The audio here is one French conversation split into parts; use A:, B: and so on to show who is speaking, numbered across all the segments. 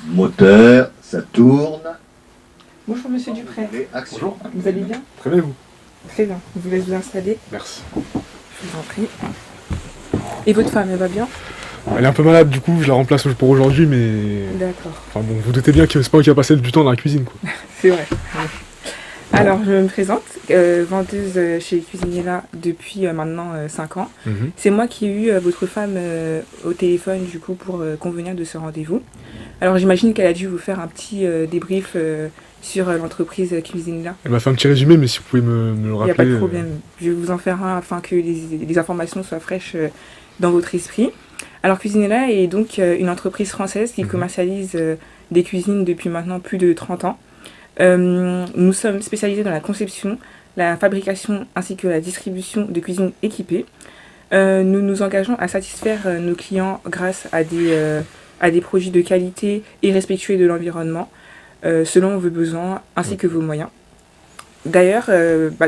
A: Moteur, ça tourne.
B: Bonjour Monsieur Dupré.
A: Et action.
C: Bonjour.
B: Vous allez bien?
C: Très bien, vous?
B: Très bien. Je vous laisse vous installer.
C: Merci.
B: Je vous en prie. Et votre femme, elle va bien?
C: Elle est un peu malade, du coup, je la remplace pour aujourd'hui, mais...
B: D'accord.
C: Enfin bon, vous doutez bien que c'est pas moi qui va passer du temps dans la cuisine, quoi.
B: C'est vrai. Alors, je me présente, vendeuse chez Cuisinier-là depuis maintenant 5 ans.
C: Mhm.
B: C'est moi qui ai eu votre femme au téléphone, du coup, pour convenir de ce rendez-vous. Alors, j'imagine qu'elle a dû vous faire un petit débrief sur l'entreprise Cuisinier-là.
C: Elle m'a fait un petit résumé, mais si vous pouvez me le
B: Il n'y
C: rappeler...
B: a pas de problème. Je vais vous en faire un afin que les informations soient fraîches dans votre esprit. Alors, Cuisinella est donc une entreprise française qui commercialise des cuisines depuis maintenant plus de 30 ans. Nous sommes spécialisés dans la conception, la fabrication ainsi que la distribution de cuisines équipées. Nous nous engageons à satisfaire nos clients grâce à des produits de qualité et respectueux de l'environnement, selon vos besoins ainsi que vos moyens. D'ailleurs,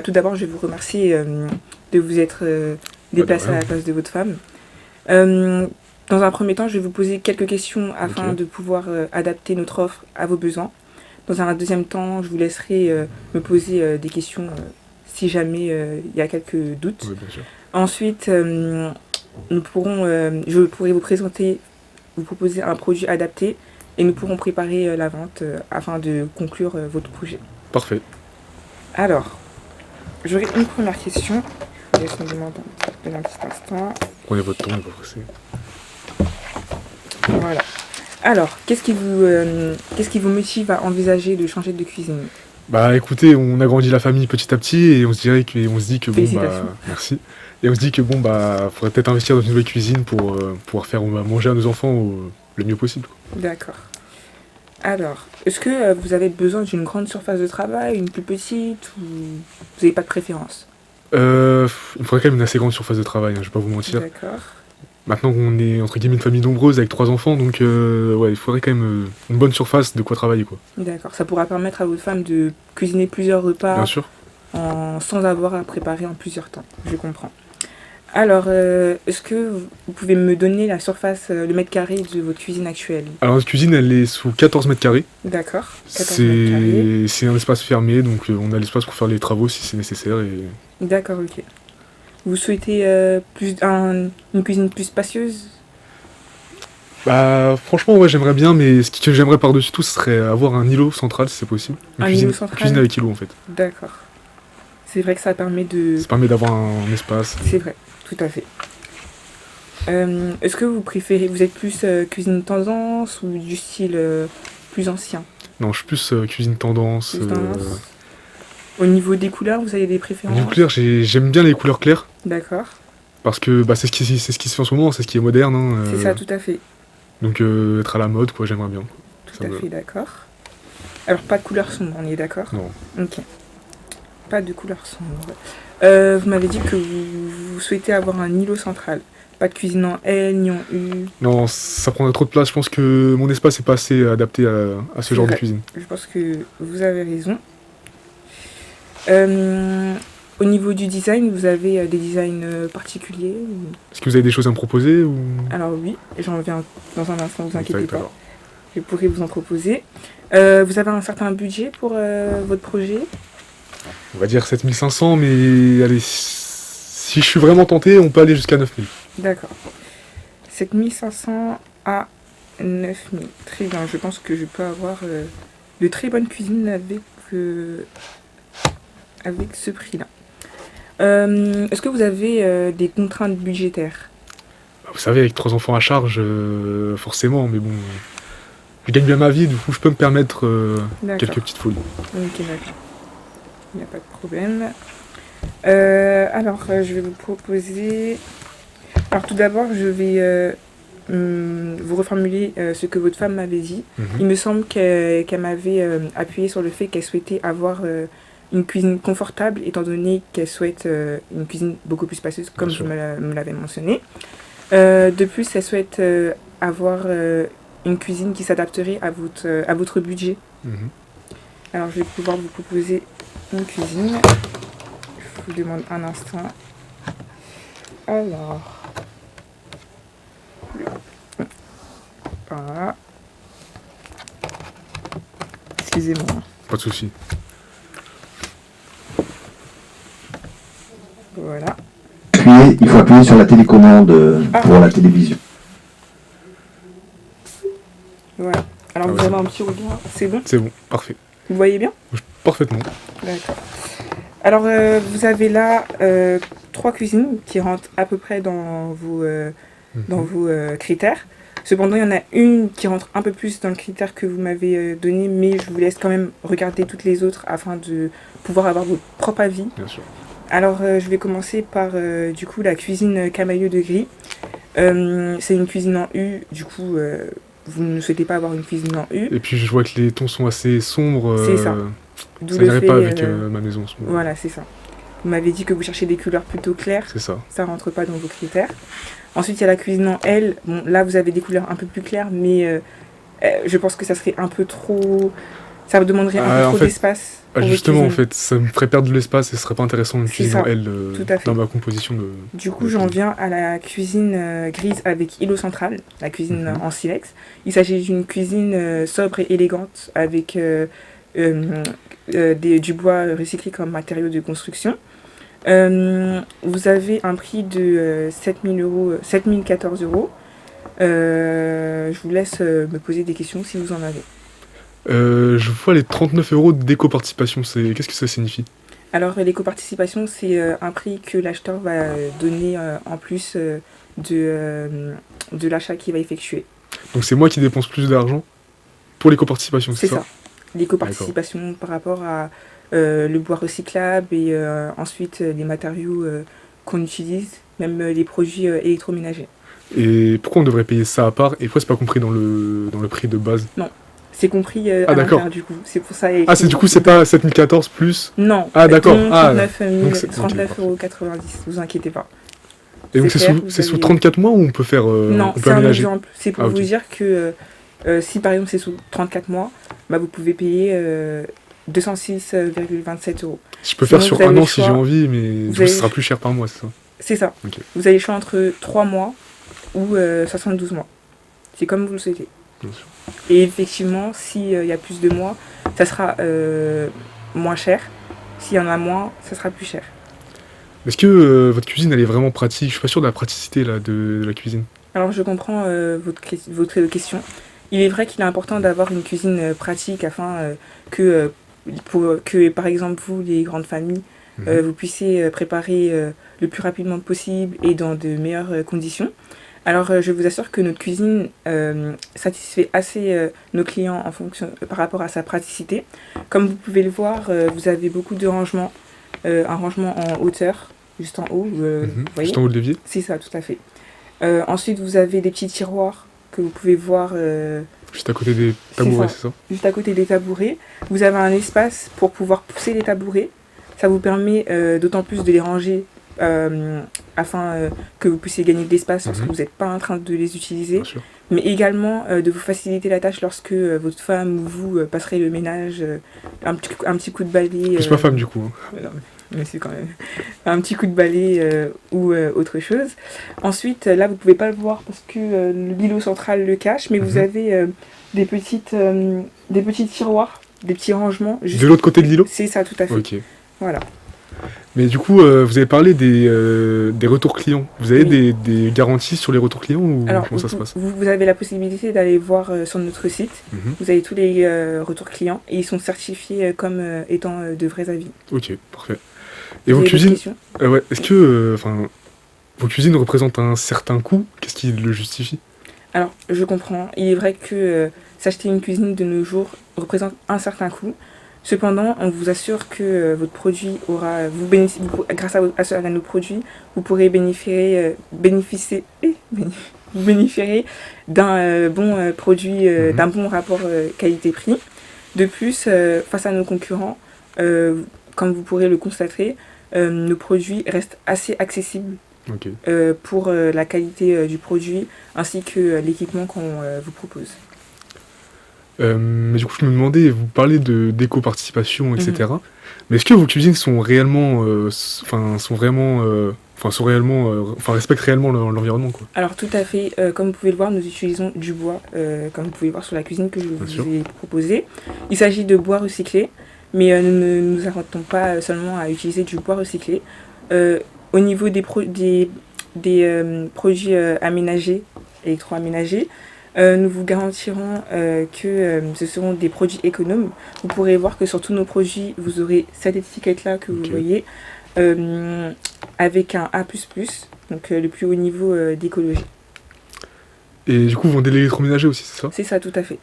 B: tout d'abord, je vais vous remercier de vous être déplacé à la place de votre femme. Dans un premier temps, je vais vous poser quelques questions afin de pouvoir adapter notre offre à vos besoins. Dans un deuxième temps, je vous laisserai me poser des questions si jamais il y a quelques doutes.
C: Oui, bien sûr.
B: Ensuite, je pourrai vous proposer un produit adapté et nous pourrons préparer la vente afin de conclure votre projet.
C: Parfait.
B: Alors, j'aurai une première question. Je vous laisse me demander un petit instant.
C: Prenez votre temps, on va presser.
B: Voilà. Alors, qu'est-ce qui vous motive à envisager de changer de cuisine?
C: Bah écoutez, on a grandi la famille petit à petit et on se dit que bon bah...
B: Félicitations.
C: Merci. Et on se dit que bon bah, faudrait peut-être investir dans une nouvelle cuisine pour pouvoir faire manger à nos enfants le mieux possible, quoi.
B: D'accord. Alors, est-ce que vous avez besoin d'une grande surface de travail, une plus petite, ou vous n'avez pas de préférence?
C: Il me faudrait quand même une assez grande surface de travail, hein, je vais pas vous mentir.
B: D'accord.
C: Maintenant qu'on est entre guillemets une famille nombreuse avec 3 enfants, donc ouais, il faudrait quand même une bonne surface de quoi travailler, quoi.
B: D'accord. Ça pourra permettre à votre femme de cuisiner plusieurs repas
C: Bien sûr.
B: sans avoir à préparer en plusieurs temps. Je comprends. Alors, est-ce que vous pouvez me donner la surface, le mètre carré de votre cuisine actuelle?
C: Alors notre cuisine, elle est sous 14 mètres carrés.
B: D'accord. 14 mètres carrés.
C: C'est un espace fermé, donc on a l'espace pour faire les travaux si c'est nécessaire.
B: D'accord, ok. Vous souhaitez une cuisine plus spacieuse?
C: Bah franchement, ouais, j'aimerais bien, mais ce que j'aimerais par-dessus tout, ce serait avoir un îlot central, si c'est possible.
B: Îlot central?
C: Cuisine avec îlot, en fait.
B: D'accord. C'est vrai que ça permet de...
C: Ça permet d'avoir un espace.
B: C'est vrai, tout à fait. Est-ce que vous êtes plus cuisine tendance ou du style plus ancien?
C: Non, je suis plus cuisine tendance.
B: Plus tendance. Au niveau des couleurs, vous avez des préférences?
C: Niveau couleur, j'aime bien les couleurs claires.
B: D'accord.
C: Parce que bah, c'est ce qui se fait en ce moment, c'est ce qui est moderne. Hein,
B: C'est ça, tout à fait.
C: Donc être à la mode, quoi, j'aimerais bien.
B: Tout à fait, d'accord. Alors, pas de couleur sombre, on est d'accord?
C: Non.
B: Ok. Pas de couleur sombre. Vous m'avez dit que vous souhaitez avoir un îlot central. Pas de cuisine en L ni en U.
C: Non, ça prendrait trop de place. Je pense que mon espace n'est pas assez adapté à ce genre de cuisine.
B: Je pense que vous avez raison. Au niveau du design, vous avez des designs particuliers ou...
C: Est-ce que vous avez des choses à me proposer ou...
B: Alors oui, j'en reviens dans un instant, vous inquiétez pas.
C: Alors.
B: Je pourrais vous en proposer. Vous avez un certain budget pour votre projet?
C: On va dire 7500, mais allez, si je suis vraiment tenté, on peut aller jusqu'à 9000.
B: D'accord. 7500 à 9000. Très bien, je pense que je peux avoir de très bonnes cuisines avec ce prix-là. Est-ce que vous avez des contraintes budgétaires?
C: Vous savez, avec 3 enfants à charge, forcément, mais bon... Je gagne bien ma vie, du coup je peux me permettre quelques petites folies.
B: Ok, d'accord. Il n'y a pas de problème. Alors, je vais vous proposer... Alors, tout d'abord, je vais vous reformuler ce que votre femme m'avait dit. Il me semble qu'elle m'avait appuyé sur le fait qu'elle souhaitait avoir une cuisine confortable, étant donné qu'elle souhaite une cuisine beaucoup plus spacieuse, comme vous me l'avez mentionné. De plus, elle souhaite avoir une cuisine qui s'adapterait à votre budget. Alors, je vais pouvoir vous proposer une cuisine. Je vous demande un instant. Alors... Voilà. excusez-moi.
C: Pas de souci.
B: Voilà.
A: Il faut appuyer sur la télécommande pour la télévision.
B: Voilà. Alors, vous avez un petit regard. C'est bon?
C: C'est bon, parfait.
B: Vous voyez bien?
C: Parfaitement.
B: D'accord. Alors, vous avez là 3 cuisines qui rentrent à peu près dans vos critères. Cependant, il y en a une qui rentre un peu plus dans le critère que vous m'avez donné, mais je vous laisse quand même regarder toutes les autres afin de pouvoir avoir votre propre avis.
C: Bien sûr.
B: Alors, je vais commencer par du coup la cuisine Camailleux de Gris. C'est une cuisine en U, du coup, vous ne souhaitez pas avoir une cuisine en U.
C: Et puis je vois que les tons sont assez sombres.
B: C'est ça. D'où
C: Ça
B: le
C: n'irait
B: fait,
C: pas avec ma maison en ce moment.
B: Voilà, c'est ça. Vous m'avez dit que vous cherchez des couleurs plutôt claires.
C: C'est ça.
B: Ça rentre pas dans vos critères. Ensuite, il y a la cuisine en L. Bon, là, vous avez des couleurs un peu plus claires, mais je pense que ça serait un peu trop... Ça demanderait un peu trop d'espace.
C: Justement, en fait, ça me ferait perdre de l'espace et ce serait pas intéressant une cuisine en L dans ma composition.
B: Du coup, j'en viens à la cuisine grise avec îlot central, la cuisine en silex. Il s'agit d'une cuisine sobre et élégante avec du bois recyclé comme matériau de construction. Vous avez un prix de 7014 €. Je vous laisse me poser des questions si vous en avez.
C: Je vois les 39 € d'éco-participation. Qu'est-ce que ça signifie?
B: Alors, l'éco-participation, c'est un prix que l'acheteur va donner en plus de l'achat qu'il va effectuer.
C: Donc, c'est moi qui dépense plus d'argent pour l'éco-participation, c'est ça?
B: L'éco-participation par rapport à le bois recyclable et ensuite les matériaux qu'on utilise, même les produits électroménagers.
C: Et pourquoi on devrait payer ça à part et pourquoi c'est pas compris dans le prix de base?
B: Non, c'est compris à l'intérieur du coup. C'est pour ça.
C: Ah, du coup, c'est pas 7014 plus?
B: Non.
C: Ah, d'accord.
B: 39,90 €, vous inquiétez pas.
C: Et donc, c'est sous 34 mois ou on peut faire.
B: Non,
C: on peut
B: c'est un
C: aménager?
B: exemple. C'est pour vous dire que si par exemple c'est sous 34 mois, bah, vous pouvez payer 206,27 €.
C: Je peux faire sur un an si j'ai envie, mais ce sera plus cher par mois, c'est ça?
B: C'est ça.
C: Okay.
B: Vous avez le choix entre 3 mois ou 72 mois. C'est comme vous le souhaitez.
C: Bien sûr.
B: Et effectivement, s'il y a plus de mois, ça sera moins cher. S'il y en a moins, ça sera plus cher.
C: Est-ce que votre cuisine, elle est vraiment pratique? Je suis pas sûr de la praticité là, de la cuisine.
B: Alors, je comprends votre question. Il est vrai qu'il est important d'avoir une cuisine pratique afin que, par exemple, vous, les grandes familles, vous puissiez préparer le plus rapidement possible et dans de meilleures conditions. Alors, je vous assure que notre cuisine satisfait assez nos clients par rapport à sa praticité. Comme vous pouvez le voir, vous avez beaucoup de rangements. Un rangement en hauteur, juste en haut. Vous voyez ?
C: Juste en haut de l'évier ?
B: C'est ça, tout à fait. Ensuite, vous avez des petits tiroirs que vous pouvez voir...
C: juste à côté des tabourets, c'est ça ?
B: Juste à côté des tabourets. Vous avez un espace pour pouvoir pousser les tabourets. Ça vous permet d'autant plus de les ranger afin que vous puissiez gagner de l'espace lorsque vous n'êtes pas en train de les utiliser. Mais également de vous faciliter la tâche lorsque votre femme ou vous passerez le ménage, un petit coup de balai.
C: Plus ma femme du coup.
B: Non, mais c'est quand même un petit coup de balai ou autre chose. Ensuite, là vous pouvez pas le voir parce que l'îlot central le cache, mais vous avez des petits tiroirs, des petits rangements.
C: Juste de l'autre côté de l'îlot ?
B: C'est ça, tout à fait.
C: Ok.
B: Voilà.
C: Mais du coup, vous avez parlé des retours clients. Vous avez des garanties sur les retours clients ou comment ça se passe ?
B: Vous avez la possibilité d'aller voir sur notre site. Vous avez tous les retours clients et ils sont certifiés comme étant de vrais avis.
C: Ok, parfait. Et vos cuisines, est-ce que vos cuisines représentent un certain coût ? Qu'est-ce qui le justifie ? Alors,
B: je comprends. Il est vrai que s'acheter une cuisine de nos jours représente un certain coût. Cependant, on vous assure que votre produit aura... grâce à nos produits, vous pourrez bénéficier d'un bon produit, d'un bon rapport qualité-prix. De plus, face à nos concurrents, comme vous pourrez le constater, nos produits restent assez accessibles pour la qualité du produit ainsi que l'équipement qu'on vous propose.
C: Mais du coup, je me demandais, vous parlez d'éco-participation, etc. Mais est-ce que vos cuisines sont réellement, respectent réellement l'environnement, quoi?
B: Alors tout à fait, comme vous pouvez le voir, nous utilisons du bois, comme vous pouvez le voir sur la cuisine que je vous ai proposée. Il s'agit de bois recyclé, mais nous ne nous arrêtons pas seulement à utiliser du bois recyclé. Au niveau des produits aménagés, électroaménagés, nous vous garantirons que ce seront des produits économes. Vous pourrez voir que sur tous nos produits, vous aurez cette étiquette-là que vous voyez, avec un A++, donc le plus haut niveau d'écologie.
C: Et du coup, vous vendez l'électroménager aussi, c'est ça?
B: C'est ça, tout à fait.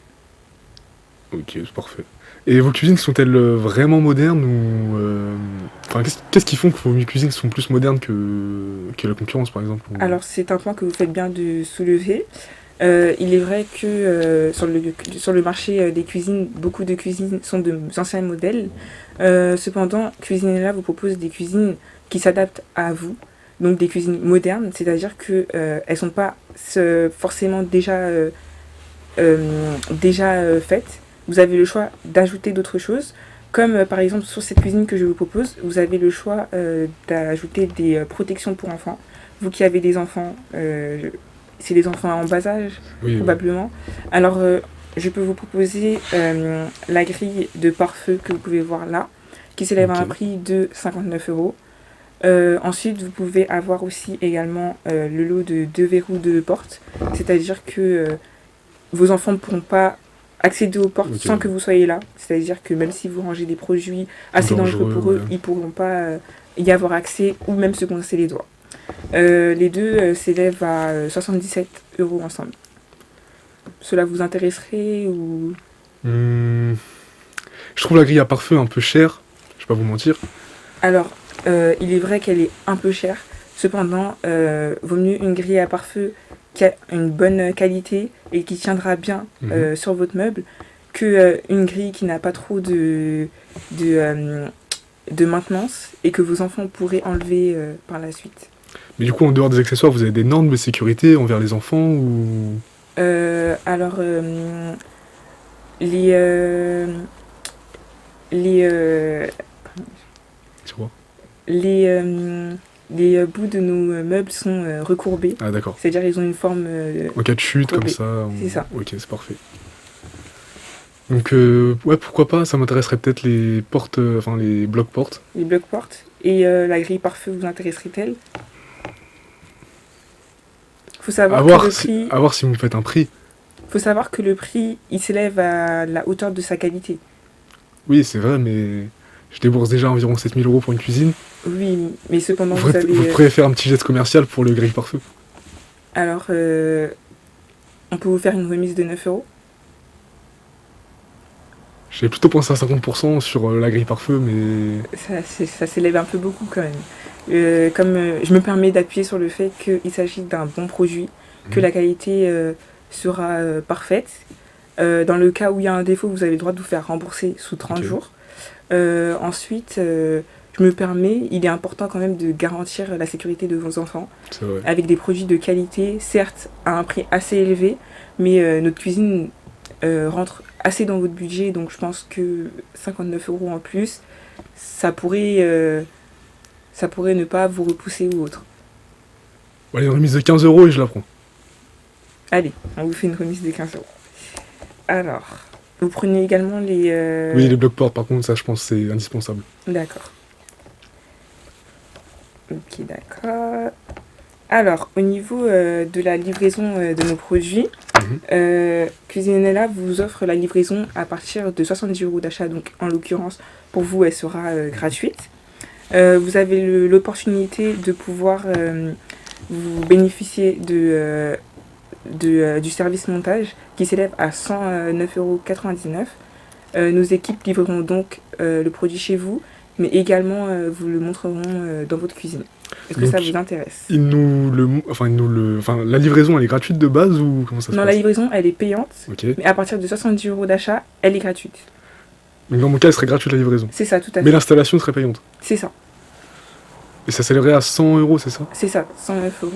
C: Ok, c'est parfait. Et vos cuisines sont-elles vraiment modernes ou qu'est-ce qui font que vos cuisines sont plus modernes que la concurrence, par exemple?
B: Alors, c'est un point que vous faites bien de soulever. Il est vrai que sur le marché des cuisines, beaucoup de cuisines sont de anciens modèles. Cependant, Cuisinella vous propose des cuisines qui s'adaptent à vous, donc des cuisines modernes, c'est-à-dire qu'elles ne sont pas forcément déjà faites. Vous avez le choix d'ajouter d'autres choses, comme par exemple sur cette cuisine que je vous propose, vous avez le choix d'ajouter des protections pour enfants. Vous qui avez des enfants, c'est des enfants en bas âge, probablement. Oui. Alors, je peux vous proposer la grille de pare-feu que vous pouvez voir là, qui s'élève à un prix de 59 €. Ensuite, vous pouvez avoir aussi également le lot de 2 verrous de porte, c'est-à-dire que vos enfants ne pourront pas accéder aux portes sans que vous soyez là. C'est-à-dire que même si vous rangez des produits assez dangereux pour eux, ils ne pourront pas y avoir accès ou même se coincer les doigts. Les deux s'élèvent à 77 € ensemble. Cela vous intéresserait ou...
C: Je trouve la grille à pare-feu un peu chère, je vais pas vous mentir.
B: Alors, il est vrai qu'elle est un peu chère. Cependant, vaut mieux une grille à pare-feu qui a une bonne qualité et qui tiendra bien sur votre meuble que une grille qui n'a pas trop de maintenance et que vos enfants pourraient enlever par la suite.
C: Mais du coup, en dehors des accessoires, vous avez des normes de sécurité envers les enfants ou...
B: Alors, les bouts de nos meubles sont recourbés.
C: Ah d'accord.
B: C'est-à-dire ils ont une forme...
C: en cas de chute, courbée. Comme ça.
B: C'est ça.
C: Ok, c'est parfait. Donc, ouais, pourquoi pas, ça m'intéresserait peut-être les portes, les blocs-portes.
B: Les blocs-portes. Et la grille pare-feu vous intéresserait-elle? Faut savoir que le prix...
C: À voir si vous me faites un prix.
B: Faut savoir que le prix, il s'élève à la hauteur de sa qualité.
C: Oui, c'est vrai, mais je débourse déjà environ 7 000 € pour une cuisine.
B: Oui, mais cependant,
C: vous pourriez faire un petit geste commercial pour le grille pare-feu.
B: Alors, on peut vous faire une remise de 9 €.
C: J'ai plutôt pensé à 50% sur la grille pare-feu, mais...
B: Ça s'élève un peu beaucoup quand même. Comme je me permets d'appuyer sur le fait qu'il s'agit d'un bon produit, que la qualité sera parfaite. Dans le cas où il y a un défaut, vous avez le droit de vous faire rembourser sous 30 jours. Ensuite, je me permets, il est important quand même de garantir la sécurité de vos enfants avec des produits de qualité, certes à un prix assez élevé, mais notre cuisine rentre assez dans votre budget, donc je pense que 59 € en plus, ça pourrait ne pas vous repousser ou autre.
C: Allez, une remise de 15 € et je la prends.
B: Allez, on vous fait une remise de 15 €. Alors, vous prenez également les...
C: Oui, les blocs-portes, par contre, ça je pense c'est indispensable. D'accord.
B: Ok, d'accord. Alors, au niveau de la livraison de nos produits, Cuisinella vous offre la livraison à partir de 70 € d'achat, donc en l'occurrence, pour vous, elle sera gratuite. Vous avez l'opportunité de pouvoir vous bénéficier du service montage qui s'élève à 109,99 €. Nos équipes livreront donc le produit chez vous, mais également vous le montreront dans votre cuisine. Est-ce que ça vous intéresse?
C: La livraison, elle est gratuite de base ou comment ça se passe?
B: Non, la livraison, elle est payante, mais à partir de 70 € d'achat, elle est gratuite.
C: Donc dans mon cas, elle serait gratuite la livraison?
B: C'est ça, tout à fait.
C: Mais l'installation serait payante?
B: C'est ça.
C: Et ça s'élèverait à 100 euros, c'est ça?
B: C'est ça, 109,99 €.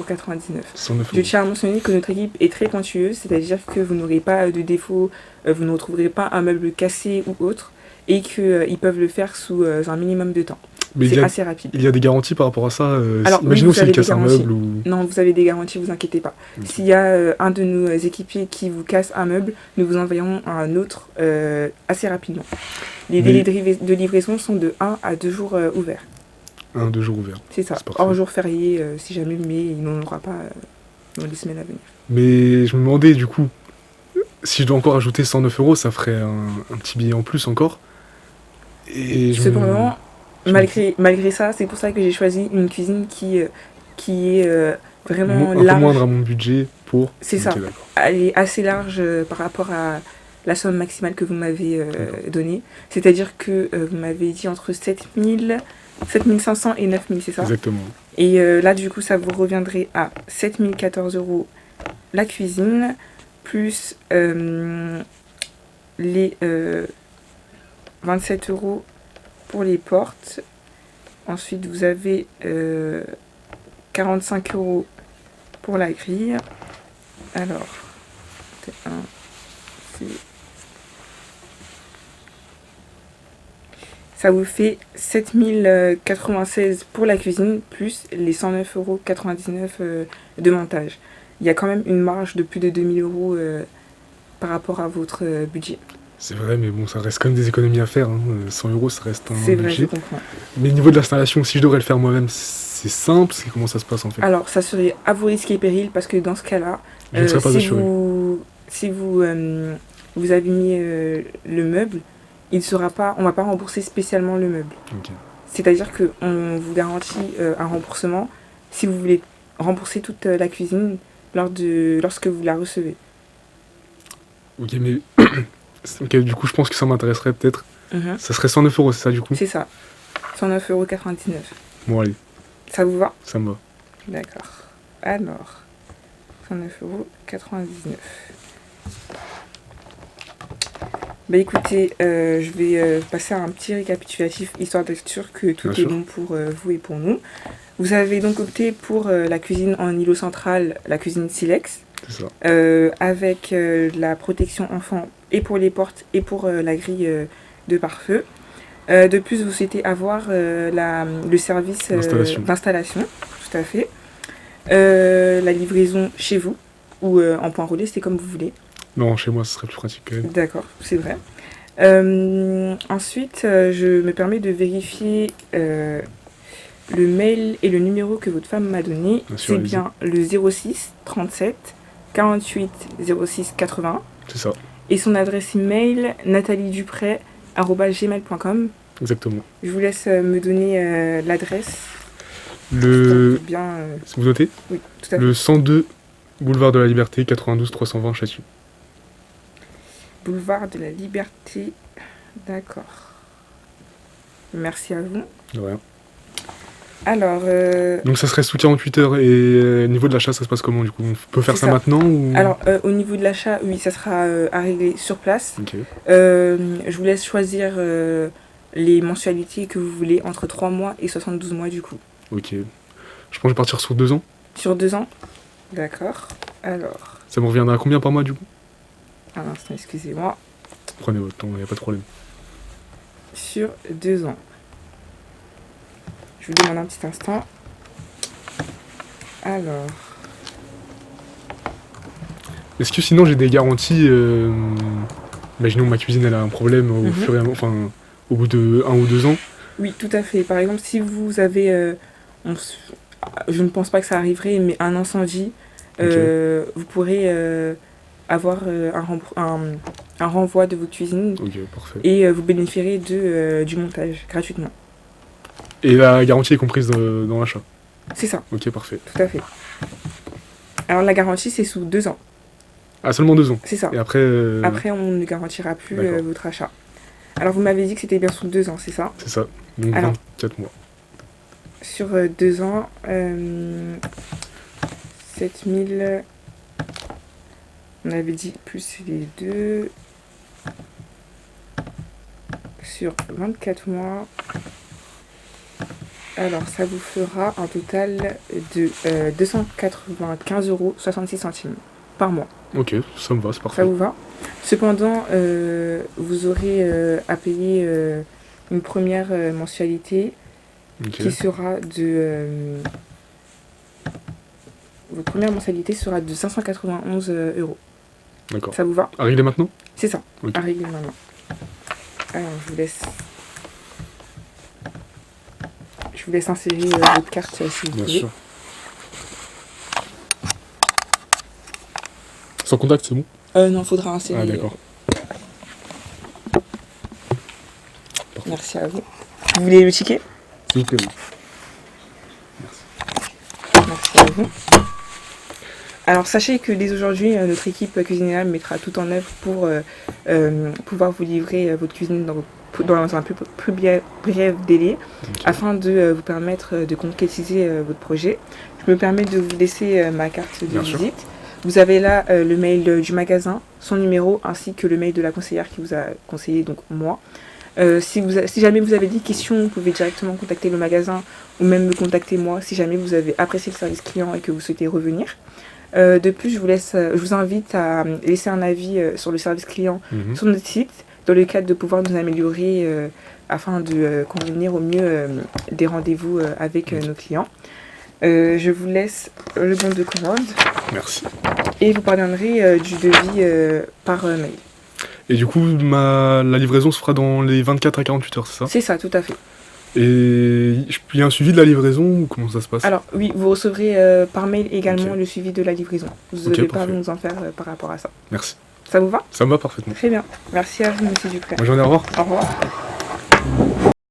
C: 109
B: Je
C: euros.
B: tiens à mentionner que notre équipe est très pointueuse, c'est-à-dire que vous n'aurez pas de défaut, vous ne retrouverez pas un meuble cassé ou autre, et qu'ils peuvent le faire sous un minimum de temps.
C: Mais
B: C'est assez rapide.
C: il y a des garanties par rapport à ça
B: Alors, oui,
C: imaginons
B: vous
C: s'il
B: avez des
C: casse un
B: garanties.
C: meuble ou...
B: Non, vous avez des garanties, vous inquiétez pas.
C: Ok.
B: S'il y a un de nos équipiers qui vous casse un meuble, nous vous enverrons un autre assez rapidement. Les
C: Mais-
B: délais de livraison sont de 1 à 2 jours ouverts.
C: 2 jours ouverts.
B: C'est ça.
C: C'est parfait.
B: Hors jour férié, si jamais, mais il n'en aura pas dans les semaines à venir.
C: Mais je me demandais du coup, si je dois encore ajouter 109 euros, ça ferait un petit billet en plus encore. Et
B: Cependant,
C: je
B: malgré ça, c'est pour ça que j'ai choisi une cuisine qui est vraiment
C: un peu
B: large.
C: moindre à mon budget pour...
B: C'est
C: Ok,
B: ça.
C: d'accord.
B: Elle est assez large par rapport à la somme maximale que vous m'avez
C: D'accord.
B: donnée. C'est-à-dire que vous m'avez dit entre 7500 et 9000, c'est ça?
C: Exactement.
B: Et là, du coup, ça vous reviendrait à 7014 € la cuisine, plus les 27 € pour les portes. Ensuite, vous avez 45 € pour la grille. Alors, c'est un, c'est... Ça vous fait 7096 pour la cuisine, plus les 109,99 € de montage. Il y a quand même une marge de plus de 2000 € par rapport à votre budget.
C: C'est vrai, mais bon, ça reste quand même des économies à faire. 100 euros, ça reste un
B: C'est vrai, je
C: budget.
B: comprends.
C: Mais au niveau de l'installation, si je devrais le faire moi-même, c'est simple. C'est comment ça se passe en fait?
B: Alors, ça serait à vos risques et périls, parce que dans ce cas-là,
C: Je ne serais pas
B: si
C: assuré.
B: vous avez mis le meuble, on va pas rembourser spécialement le meuble.
C: Ok.
B: C'est-à-dire qu'on vous garantit un remboursement si vous voulez rembourser toute la cuisine lorsque vous la recevez.
C: Ok, mais... ok, du coup, je pense que ça m'intéresserait peut-être.
B: Mhm.
C: Ça serait 109 euros, c'est ça du coup?
B: C'est ça. 109,99 €.
C: Bon, allez,
B: Ça vous va?
C: ça me va.
B: D'accord. Alors, 109,99 €. Bah écoutez, je vais passer à un petit récapitulatif, histoire d'être sûr que tout
C: Bien
B: est
C: sûr.
B: bon pour vous et pour nous. Vous avez donc opté pour la cuisine en îlot central, la cuisine Silex,
C: C'est ça.
B: avec la protection enfant et pour les portes et pour la grille de pare-feu. De plus, vous souhaitez avoir le service d'installation, tout à fait. La livraison chez vous ou en point relais, c'est comme vous voulez.
C: Non, chez moi, ce serait plus pratique quand même.
B: D'accord, c'est vrai. Ensuite, je me permets de vérifier le mail et le numéro que votre femme m'a donné.
C: Bien sûr,
B: C'est
C: allez-y.
B: bien le 06 37 48 06 80.
C: C'est ça,
B: Et son adresse email, nathaliedupré@gmail.com.
C: exactement.
B: Je vous laisse me donner l'adresse.
C: Le...
B: Bien,
C: Vous notez?
B: oui, tout à fait.
C: Le 102 boulevard de la Liberté, 92 320 Château.
B: Boulevard de la Liberté. D'accord. Merci à vous.
C: De rien.
B: Alors,
C: Donc ça serait sous 48 heures. Et niveau de l'achat, ça se passe comment du coup? On peut faire
B: C'est
C: ça
B: ça.
C: maintenant ou...
B: au niveau de l'achat, oui, ça sera à régler sur place.
C: Ok.
B: Je vous laisse choisir les mensualités que vous voulez entre 3 mois et 72 mois du coup.
C: Ok. Je pense que je vais partir sur 2 ans.
B: Sur 2 ans. D'accord. Alors,
C: Ça me reviendra à combien par mois du coup?
B: un instant, excusez-moi.
C: Prenez votre temps, il n'y a pas de problème.
B: Sur 2 ans. Je vous demande un petit instant. Alors,
C: Est-ce que sinon j'ai des garanties imaginons ma cuisine elle a un problème au
B: Mhm.
C: fur et à enfin au bout de 1 ou 2 ans.
B: oui, tout à fait. Par exemple, si vous avez, je ne pense pas que ça arriverait, mais un incendie, vous pourrez avoir un renvoi de votre cuisine
C: Ok, parfait.
B: et vous bénéficierez du montage gratuitement.
C: Et la garantie est comprise dans l'achat.
B: C'est ça,
C: Ok, parfait.
B: tout à fait. Alors la garantie, c'est sous 2 ans.
C: Ah, seulement 2 ans.
B: C'est ça.
C: Et après,
B: Après, on ne garantira plus
C: D'accord.
B: votre achat. Alors vous m'avez dit que c'était bien sous 2 ans, c'est ça?
C: c'est ça. Donc
B: Alors.
C: 24 mois.
B: Sur 2 ans, 7000, on avait dit plus les deux, sur 24 mois, Alors, ça vous fera un total de 295,66 € par mois.
C: Ok, ça me va, c'est
B: Ça
C: parfait.
B: vous va? Cependant, vous aurez à payer une première mensualité
C: Ok,
B: qui sera de... votre première mensualité sera de 591 €.
C: d'accord.
B: Ça vous va?
C: À régler maintenant?
B: C'est ça,
C: Ok.
B: à régler maintenant. Alors, je vous laisse insérer votre carte si vous
C: Bien
B: voulez.
C: sûr. Sans contact, c'est bon?
B: Non, faudra insérer.
C: Ah, d'accord.
B: Merci à vous. Vous voulez le ticket?
C: S'il vous plaît, oui.
B: Merci à vous. Alors, sachez que dès aujourd'hui, notre équipe Cuisinella mettra tout en œuvre pour pouvoir vous livrer votre cuisine dans un plus bref délai,
C: Ok.
B: afin de vous permettre de concrétiser votre projet. Je me permets de vous laisser ma carte de
C: Bien sûr.
B: visite. Vous avez là le mail du magasin, son numéro, ainsi que le mail de la conseillère qui vous a conseillé, donc moi. Si jamais vous avez des questions, vous pouvez directement contacter le magasin ou même me contacter moi si jamais vous avez apprécié le service client et que vous souhaitez revenir. De plus, je vous invite à laisser un avis sur le service client
C: Mhm.
B: sur notre site, dans le cadre de pouvoir nous améliorer afin de convenir au mieux des rendez-vous avec nos clients. Je vous laisse le bon de commande
C: Merci.
B: et vous parviendrez du devis par mail.
C: Et du coup, la livraison se fera dans les 24 à 48 heures, c'est ça?
B: C'est ça, tout à fait.
C: Et il y a un suivi de la livraison ou comment ça se passe?
B: Alors oui, vous recevrez par mail également
C: Ok.
B: le suivi de la livraison. Vous ne
C: Ok,
B: devez pas
C: parfait.
B: nous en faire par rapport à ça.
C: Merci.
B: Ça vous va?
C: Ça me va parfaitement.
B: Très bien. Merci à vous, monsieur Dupré.
C: Bonne journée, au revoir.
B: Au revoir.